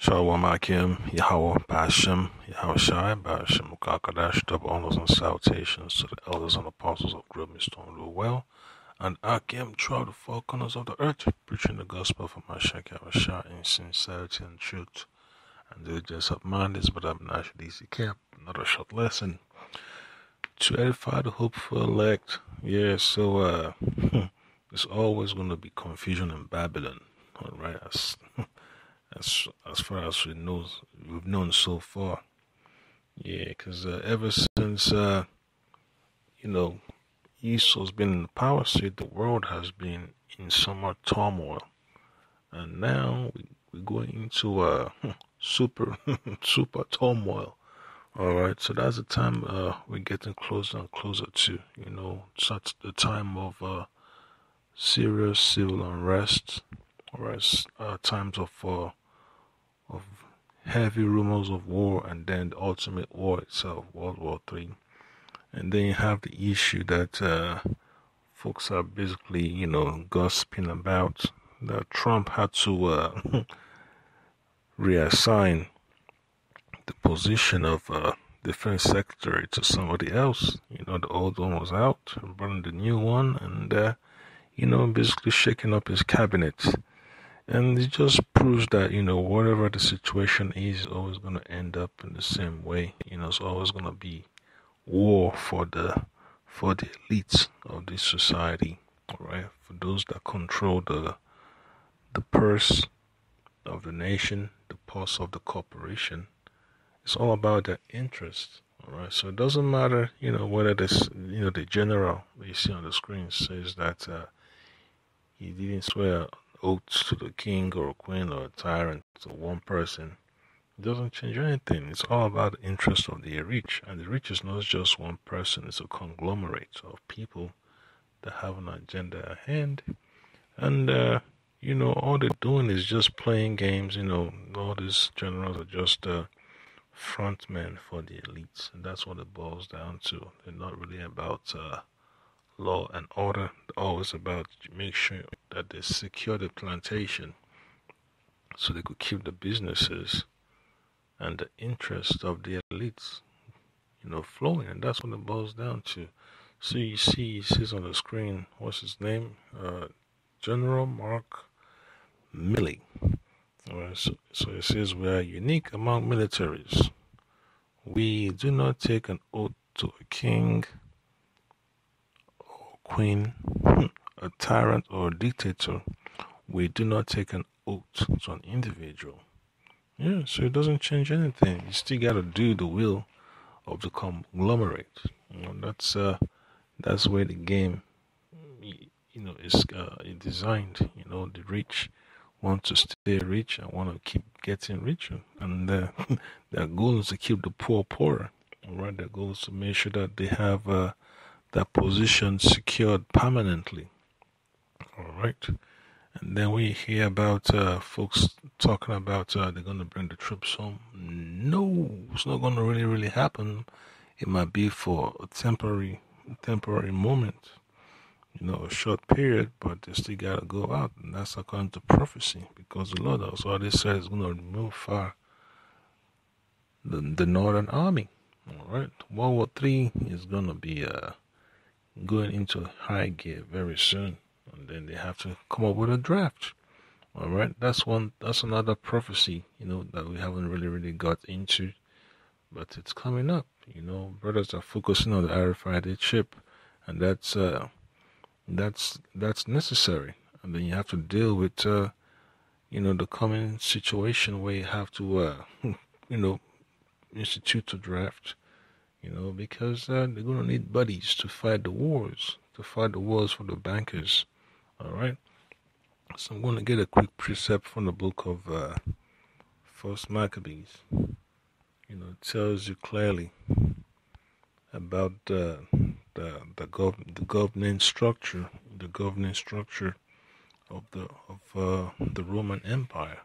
Shalom Akim, Yahweh Bashem, Yahweh Shai, Bashem Kakadash, double honors and salutations to the elders and apostles of Great Stone Rule Well, and Akim throughout the four corners of the earth, preaching the gospel of Mashiach Yahweh Shai in sincerity and truth. And diligence of mind is but I'm not easy camp, another short lesson to edify the hopeful elect. Yeah, so there's always going to be confusion in Babylon, all right? As far as we've known so far. Yeah, because ever since Esau's been in the power seat, the world has been in somewhat turmoil, and now we're going into super super turmoil. All right, so that's the time we're getting closer and closer to such the time of serious civil unrest, all right, times of heavy rumors of war, and then the ultimate war itself, World War III. And then you have the issue that folks are basically, gossiping about that Trump had to reassign the position of defense secretary to somebody else. The old one was out and brought in the new one, and basically shaking up his cabinet. And it just proves that, whatever the situation is always going to end up in the same way. It's always going to be war for the elites of this society, all right? For those that control the purse of the nation, the purse of the corporation. It's all about their interest, all right? So it doesn't matter, whether this, the general that you see on the screen says that he didn't swear oaths to the king or a queen or a tyrant to one person. It doesn't change anything. It's all about the interest of the rich. And the rich is not just one person, it's a conglomerate of people that have an agenda at hand. And, all they're doing is just playing games. All these generals are just front men for the elites. And that's what it boils down to. They're not really about law and order. They're always about make sure that they secure the plantation so they could keep the businesses and the interest of the elites, flowing. And that's what it boils down to. So you see, he says on the screen, what's his name? General Mark Milley. All right, so it says, we are unique among militaries. We do not take an oath to a king or queen, a tyrant or a dictator. We do not take an oath to an individual. Yeah, so it doesn't change anything. You still got to do the will of the conglomerate. That's where the game, is designed. The rich want to stay rich and want to keep getting richer, and their goal is to keep the poor poorer. All right, their goal is to make sure that they have that position secured permanently. All right. And then we hear about folks talking about they're going to bring the troops home. No, it's not going to really happen. It might be for a temporary moment, a short period, but they still got to go out. And that's according to prophecy, because the Lord also already said is going to remove far the Northern Army. All right. World War III is going to be going into high gear very soon. And then they have to come up with a draft. All right, that's another prophecy, that we haven't really got into, but it's coming up. Brothers are focusing on the RFID chip, and that's necessary. And then you have to deal with, the coming situation where you have to, institute a draft, because they're going to need buddies to fight the wars for the bankers. All right. So I'm going to get a quick precept from the book of First Maccabees. It tells you clearly about the governing structure, of the Roman Empire.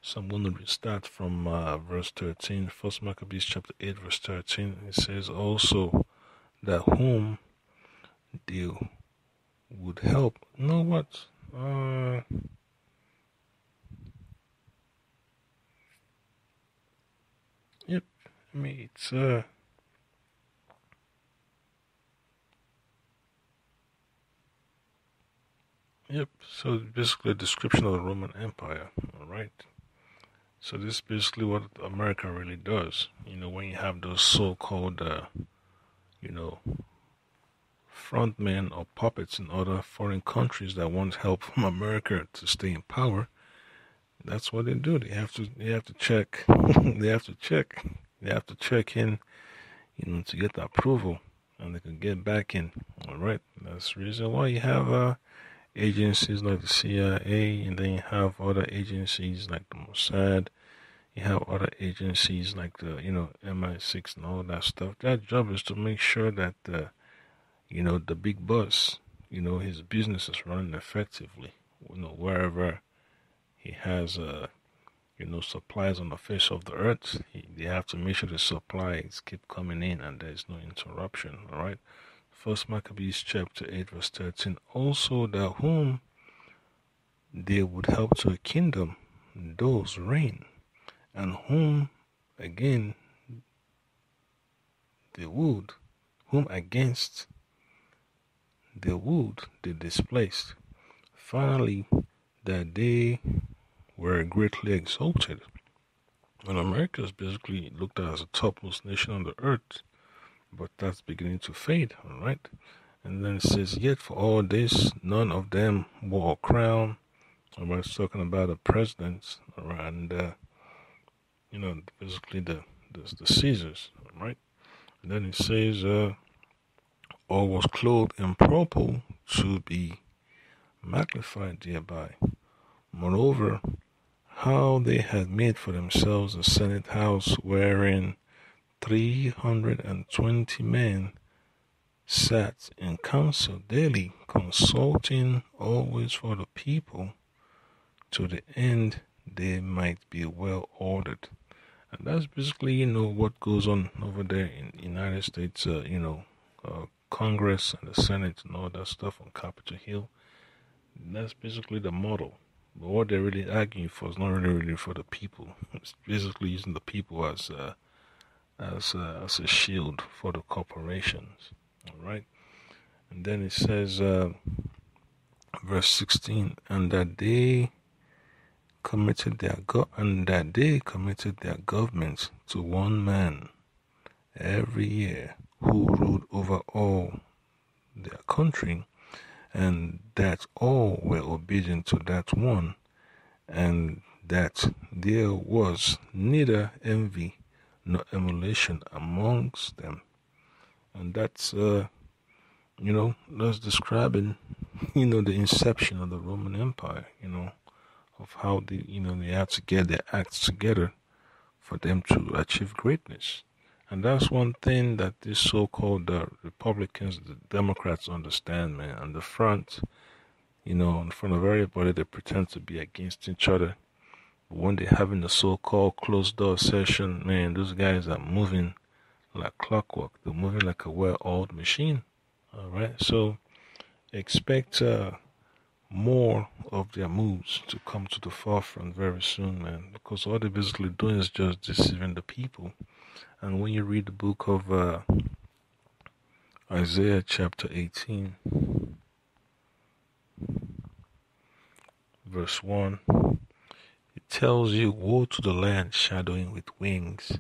So I'm going to start from verse 13. First Maccabees chapter 8, verse 13. It says also that whom they would help. You know what? Yep. I mean, it's yep. So it's basically a description of the Roman Empire. All right. So this is basically what America really does. When you have those so-called, you know, frontmen or puppets in other foreign countries that want help from America to stay in power, that's what they do. They have to check. they have to check. They have to check in, to get the approval, and they can get back in. All right. That's the reason why you have agencies like the CIA, and then you have other agencies like the Mossad. You have other agencies like the, MI6 and all that stuff. Their job is to make sure that, the big boss, his business is running effectively. Wherever he has, supplies on the face of the earth, they have to make sure the supplies keep coming in and there's no interruption. All right. First Maccabees chapter 8 verse 13. Also that whom they would help to a kingdom, those reign, and whom again they would, whom against they would they displaced. Finally, that they were greatly exalted. And America is basically looked at as the topmost nation on the earth, but that's beginning to fade, all right? And then it says, yet for all this, none of them wore a crown. And we're talking about the presidents, all right? And, basically the Caesars, all right? And then it says, all was clothed in purple to be magnified thereby. Moreover, how they had made for themselves a senate house wherein 320 men sat in council daily, consulting always for the people, to the end they might be well ordered. And that's basically, what goes on over there in the United States, Congress and the Senate and all that stuff on Capitol Hill. And that's basically the model. But what they're really arguing for is not really for the people. It's basically using the people as a shield for the corporations. All right. And then it says, verse 16, and that they committed their governments to one man every year, who ruled over all their country, and that all were obedient to that one, and that there was neither envy nor emulation amongst them. And that's that's describing the inception of the Roman Empire, of how they had to get their acts together for them to achieve greatness. And that's one thing that these so-called Republicans, the Democrats understand, man. On the front, in front of everybody, they pretend to be against each other. But when they're having the so-called closed-door session, man, those guys are moving like clockwork. They're moving like a well-oiled machine. All right, so expect more of their moves to come to the forefront very soon, man, because all they're basically doing is just deceiving the people. And when you read the book of Isaiah chapter 18, verse 1, it tells you, woe to the land shadowing with wings,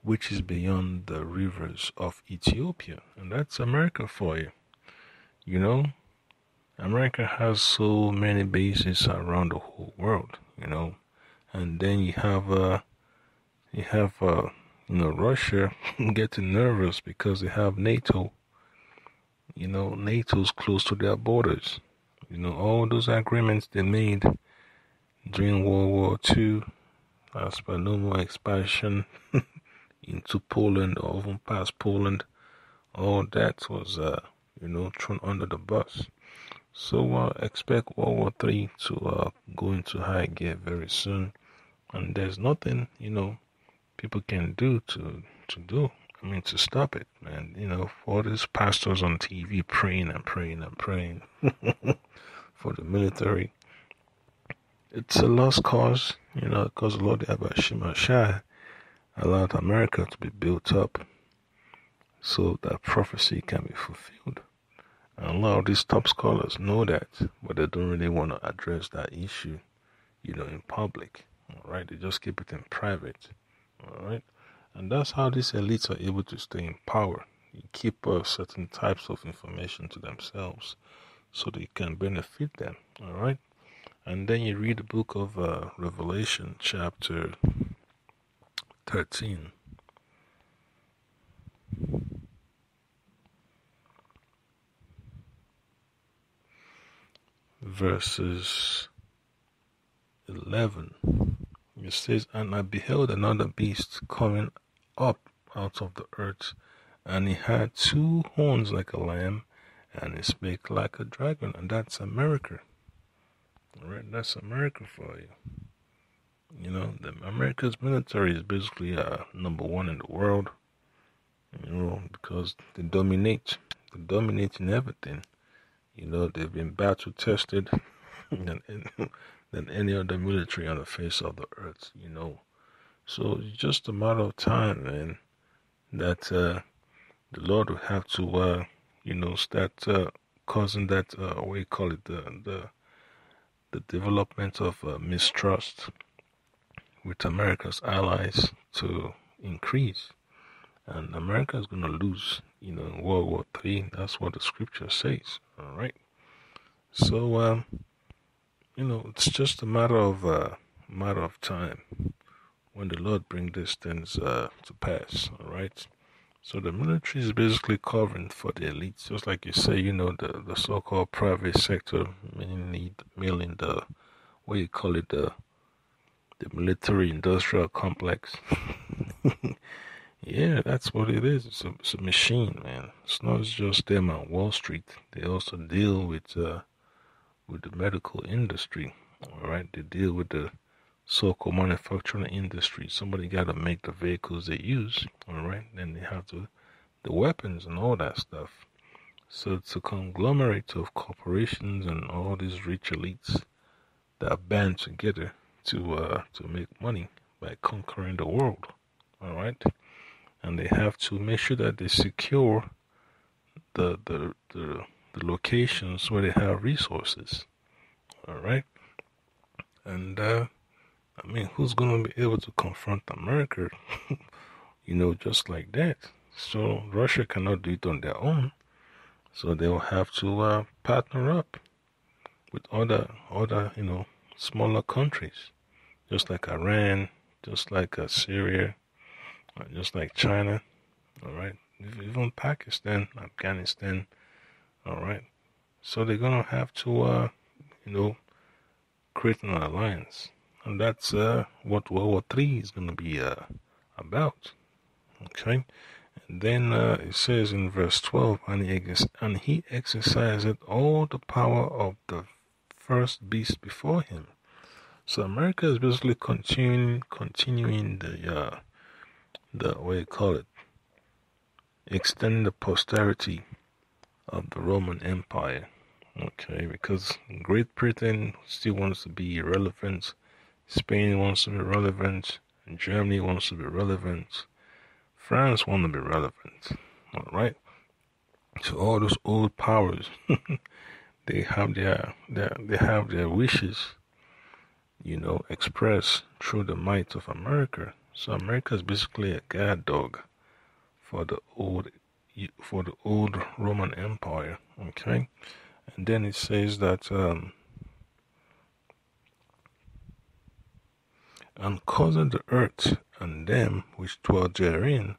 which is beyond the rivers of Ethiopia. And that's America for you. America has so many bases around the whole world, and then you have Russia getting nervous because they have NATO. NATO's close to their borders. All those agreements they made during World War II, as per no more expansion into Poland or even past Poland, all that was, thrown under the bus. So expect World War III to go into high gear very soon, and there's nothing people can do to stop it, man. For all these pastors on TV praying and praying and praying for the military, it's a lost cause, because the Lord Abba Shema Shai allowed America to be built up so that prophecy can be fulfilled. And a lot of these top scholars know that, but they don't really want to address that issue, in public. All right, they just keep it in private. All right, and that's how these elites are able to stay in power. You keep certain types of information to themselves so they can benefit them. All right, and then you read the book of Revelation, chapter 13. Verses 11. It says, "And I beheld another beast coming up out of the earth, and he had 2 horns like a lamb, and he spake like a dragon." And that's America. All right, that's America for you. America's military is basically number 1 in the world. Because they dominate. They dominate in everything. They've been battle tested than any other military on the face of the earth. So it's just a matter of time, man, that the Lord will have to, start causing that, what you call it, the development of mistrust with America's allies to increase. And America is going to lose, in World War III. That's what the scripture says. All right. So, it's just a matter of time when the Lord brings these things to pass. All right. So the military is basically covering for the elites, just like you say. The so-called private sector, mainly the, what you call it, the military-industrial complex. Yeah, that's what it is. It's a machine, man. It's not just them on Wall Street. They also deal with the medical industry. All right, they deal with the so-called manufacturing industry. Somebody got to make the vehicles they use. All right, then they have the weapons and all that stuff. So it's a conglomerate of corporations and all these rich elites that are band together to make money by conquering the world. All right. And they have to make sure that they secure the locations where they have resources. All right. And who's going to be able to confront America? Just like that. So Russia cannot do it on their own. So they will have to partner up with other smaller countries, just like Iran, just like Syria, just like China. All right, even Pakistan, Afghanistan. All right, so they're gonna have to create an alliance, and that's what World War III is gonna be about. Okay, and then it says in verse 12, and he exercised all the power of the first beast before him. So America is basically continuing the what you call it, extending the posterity of the Roman Empire. Okay, because Great Britain still wants to be relevant, Spain wants to be relevant, and Germany wants to be relevant, France wants to be relevant. All right. So all those old powers, they have their wishes, expressed through the might of America. So America is basically a guard dog for the old Roman Empire. Okay, and then it says that and caused the earth and them which dwell therein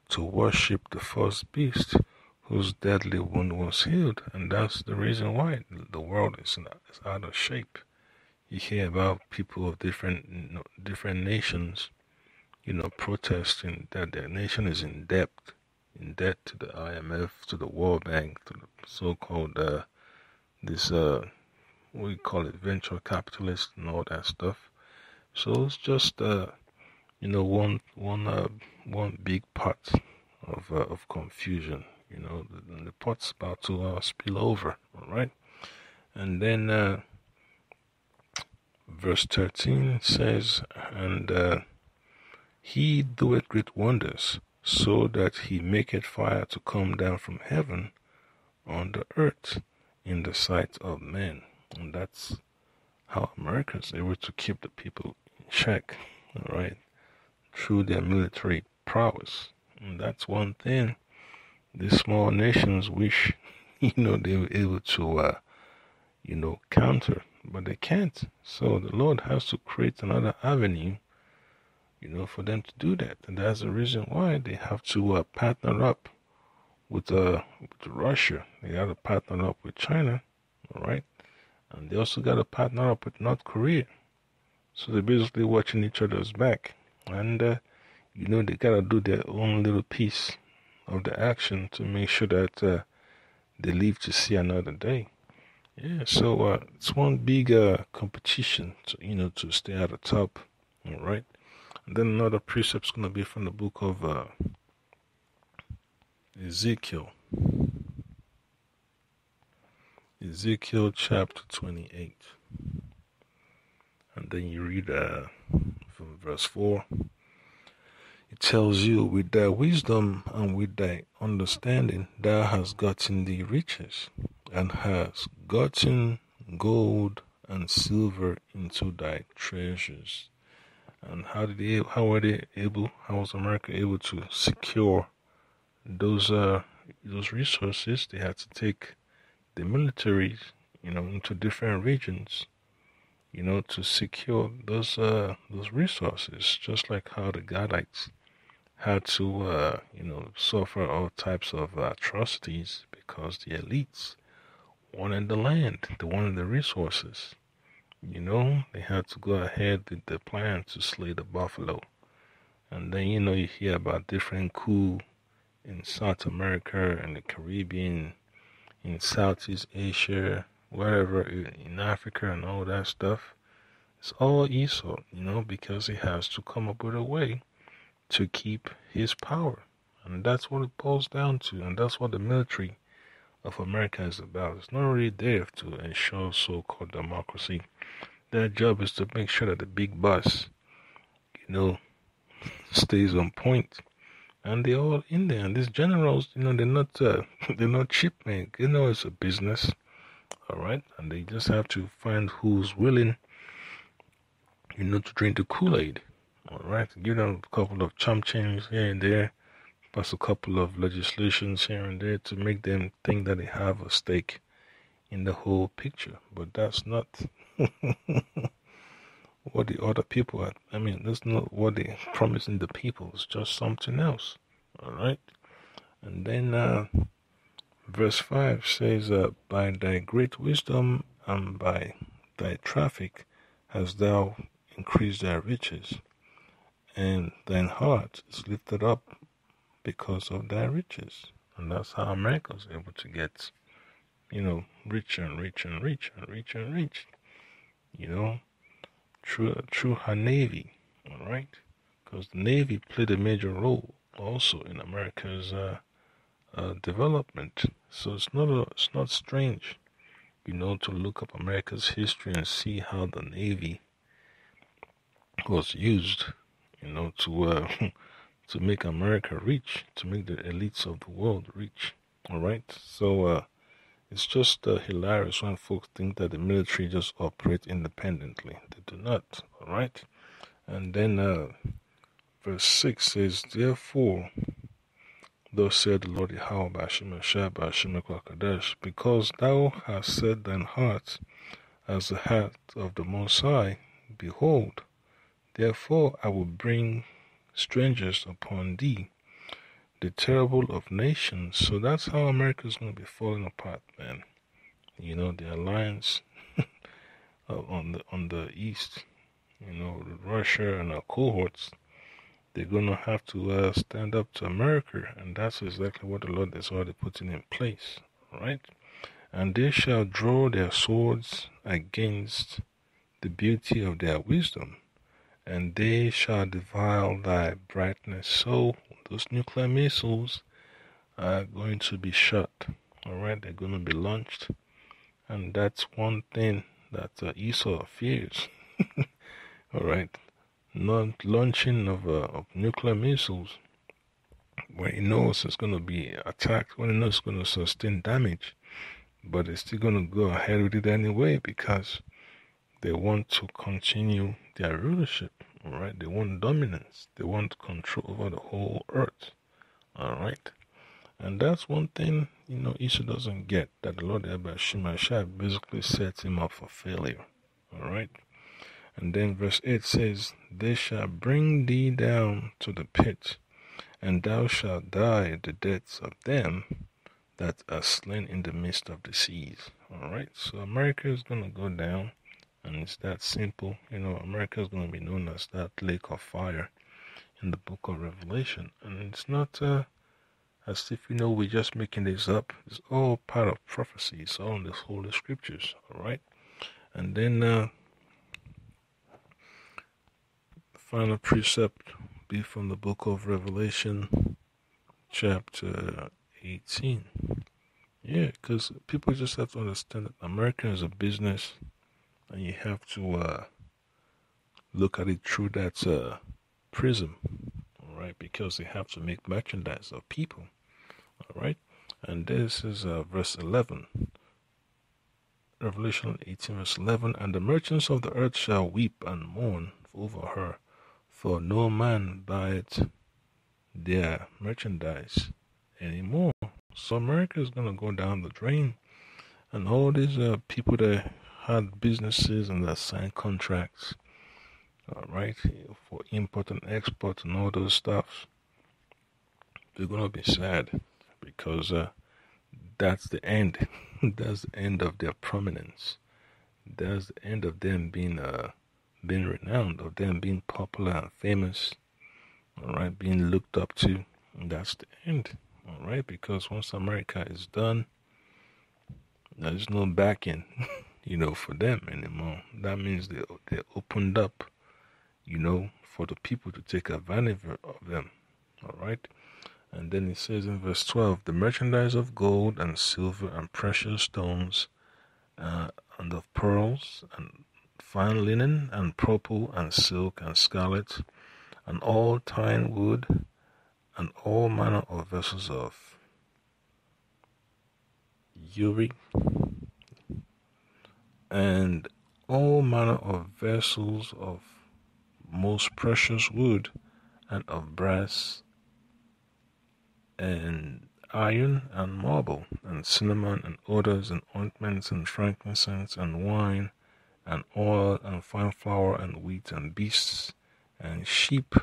to worship the first beast, whose deadly wound was healed. And that's the reason why the world is out of shape. You hear about people of different nations, protesting that their nation is in debt to the IMF, to the World Bank, to the so-called we call it venture capitalists and all that stuff. So it's just one big pot of confusion. The pot's about to spill over. All right, and then verse 13 says, and He doeth great wonders, so that he maketh fire to come down from heaven on the earth in the sight of men. And that's how America is able to keep the people in check, all right, through their military prowess. And that's one thing these small nations wish, they were able to, counter, but they can't. So the Lord has to create another avenue, for them to do that. And that's the reason why they have to partner up with Russia. They got to partner up with China, all right? And they also got to partner up with North Korea. So they're basically watching each other's back. And, they got to do their own little piece of the action to make sure that they live to see another day. Yeah, so it's one big competition to stay at the top, all right? And then another precept's going to be from the book of Ezekiel. Ezekiel chapter 28. And then you read from verse 4. It tells you, with thy wisdom and with thy understanding, thou hast gotten thee riches, and hast gotten gold and silver into thy treasures. And how was America able to secure those resources? They had to take the militaries, into different regions, to secure those resources, just like how the Gadites had to, suffer all types of atrocities because the elites wanted the land, they wanted the resources. They had to go ahead with the plan to slay the buffalo. And then, you hear about different coups in South America and the Caribbean, in Southeast Asia, wherever, in Africa and all that stuff. It's all Esau, because he has to come up with a way to keep his power. And that's what it boils down to. And that's what the military of America is about. It's not really there to ensure so-called democracy. Their job is to make sure that the big boss, stays on point. And they're all in there. And these generals, they're not they're not cheap, man. It's a business, all right. And they just have to find who's willing, to drink the Kool-Aid, all right. Give them a couple of chump changes here and there, pass a couple of legislations here and there to make them think that they have a stake in the whole picture. But that's not what the other people are. That's not what they're promising the people. It's just something else. All right. And then verse 5 says, by thy great wisdom and by thy traffic hast thou increased thy riches, and thine heart is lifted up because of thy riches. And that's how America is able to get, richer and richer and richer and richer and richer. Through her navy, all right? Because the navy played a major role also in America's development. So it's not strange, to look up America's history and see how the navy was used, to to make America rich, to make the elites of the world rich. All right, so it's just hilarious when folks think that the military just operate independently. They do not. All right, and then verse 6 says, therefore, thus said the Lord Yahweh Bashim Bashim Kadesh, because thou hast set thine heart as the heart of the Most High, behold, therefore I will bring strangers upon thee, the terrible of nations. So that's how America is going to be falling apart, man. The alliance on the east, Russia and our cohorts, they're going to have to stand up to America, and that's exactly what the Lord is already putting in place, right? And they shall draw their swords against the beauty of their wisdom, and they shall defile thy brightness. So those nuclear missiles are going to be shot, all right? They're going to be launched, and that's one thing that Esau fears, all right? not launching of nuclear missiles when he knows it's going to be attacked, when he knows it's going to sustain damage, but they're still going to go ahead with it anyway because they want to continue their rulership. All right, they want dominance, they want control over the whole earth. All right, and that's one thing Esau doesn't get, that the Lord Shemashah basically sets him up for failure. All right. And then verse 8 says, they shall bring thee down to the pit, and thou shalt die the deaths of them that are slain in the midst of the seas. Alright, so America is going to go down, and it's that simple. America is going to be known as that lake of fire in the book of Revelation. And it's not as if, we're just making this up. It's all part of prophecy. It's all in the Holy Scriptures. Alright, and then final precept be from the book of Revelation, chapter 18. Yeah, because people just have to understand that America is a business, and you have to look at it through that prism, all right? Because they have to make merchandise of people, all right? And this is verse 11. Revelation 18, verse 11. And the merchants of the earth shall weep and mourn over her, for no man buyeth their merchandise anymore. So America is going to go down the drain. And all these people that had businesses and that signed contracts, all right, for import and export and all those stuff, they're going to be sad because that's the end. That's the end of their prominence. That's the end of them being renowned, of them being popular and famous, all right, being looked up to. And that's the end, all right, because once America is done, there's no backing, for them anymore. That means they opened up, for the people to take advantage of them, all right. And then it says in verse 12, the merchandise of gold and silver and precious stones, and of pearls and fine linen and purple and silk and scarlet and all tine wood and all manner of vessels of uri and all manner of vessels of most precious wood and of brass and iron and marble and cinnamon and odors and ointments and frankincense and wine and oil and fine flour and wheat and beasts and sheep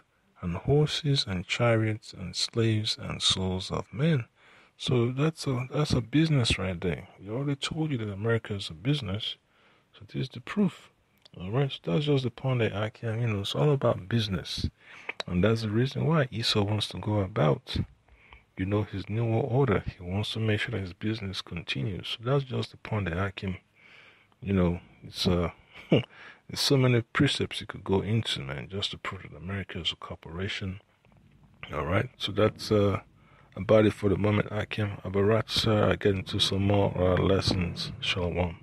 and horses and chariots and slaves and souls of men. So that's a business right there. We already told you that America is a business, so this is the proof. All right, so that's just the point that I can, it's all about business, and that's the reason why Esau wants to go about, his new world order. He wants to make sure that his business continues. So that's just the point that I can, it's there's so many precepts you could go into, man, just to prove that America is a corporation. All right, so that's about it for the moment, Akim. Abarat, sir. I get into some more lessons. Shalom.